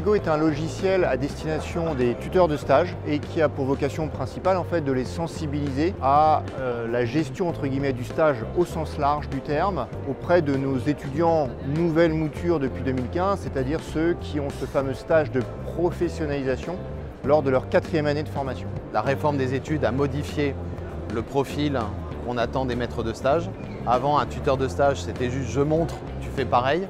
Kinego est un logiciel à destination des tuteurs de stage et qui a pour vocation principale en fait de les sensibiliser à la gestion entre guillemets du stage au sens large du terme auprès de nos étudiants nouvelle mouture depuis 2015, c'est-à-dire ceux qui ont ce fameux stage de professionnalisation lors de leur 4e année de formation. La réforme des études a modifié le profil qu'on attend des maîtres de stage. Avant, un tuteur de stage, c'était juste je montre, tu fais pareil.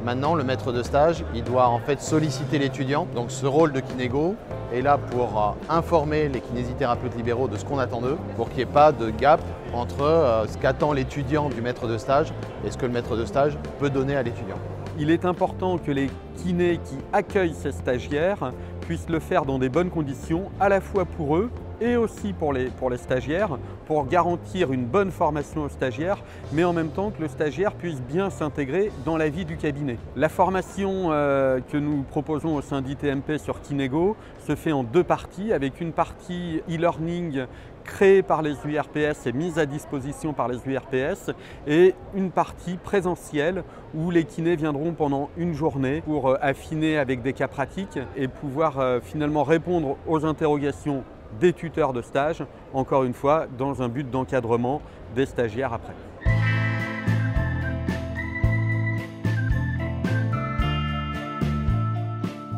Maintenant, le maître de stage, il doit en fait solliciter l'étudiant. Donc ce rôle de Kinego est là pour informer les kinésithérapeutes libéraux de ce qu'on attend d'eux, pour qu'il n'y ait pas de gap entre ce qu'attend l'étudiant du maître de stage et ce que le maître de stage peut donner à l'étudiant. Il est important que les kinés qui accueillent ces stagiaires puissent le faire dans des bonnes conditions, à la fois pour eux et aussi pour les stagiaires, pour garantir une bonne formation aux stagiaires, mais en même temps que le stagiaire puisse bien s'intégrer dans la vie du cabinet. La formation que nous proposons au sein d'ITMP sur Kinego se fait en 2 parties, avec une partie e-learning créée par les URPS et mise à disposition par les URPS, et une partie présentielle où les kinés viendront pendant une journée pour affiner avec des cas pratiques et pouvoir finalement répondre aux interrogations des tuteurs de stage, encore une fois, dans un but d'encadrement des stagiaires après.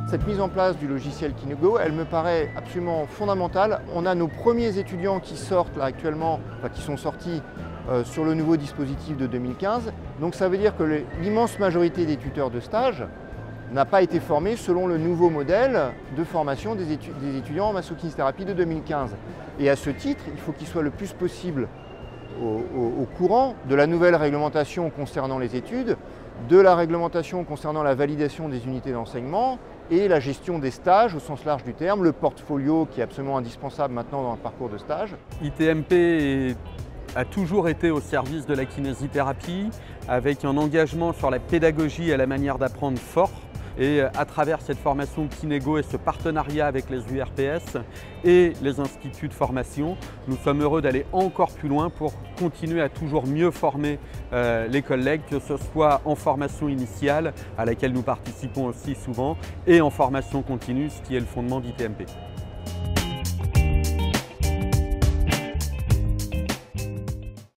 Cette mise en place du logiciel Kinego, elle me paraît absolument fondamentale. On a nos premiers étudiants qui sortent là actuellement, qui sont sortis sur le nouveau dispositif de 2015. Donc ça veut dire que l'immense majorité des tuteurs de stage n'a pas été formé selon le nouveau modèle de formation des étudiants en massokinésithérapie de 2015. Et à ce titre, il faut qu'ils soient le plus possible au courant de la nouvelle réglementation concernant les études, de la réglementation concernant la validation des unités d'enseignement et la gestion des stages au sens large du terme, le portfolio qui est absolument indispensable maintenant dans le parcours de stage. ITMP a toujours été au service de la kinésithérapie avec un engagement sur la pédagogie et la manière d'apprendre fort. Et à travers cette formation Kinego et ce partenariat avec les URPS et les instituts de formation, nous sommes heureux d'aller encore plus loin pour continuer à toujours mieux former les collègues, que ce soit en formation initiale, à laquelle nous participons aussi souvent, et en formation continue, ce qui est le fondement d'ITMP.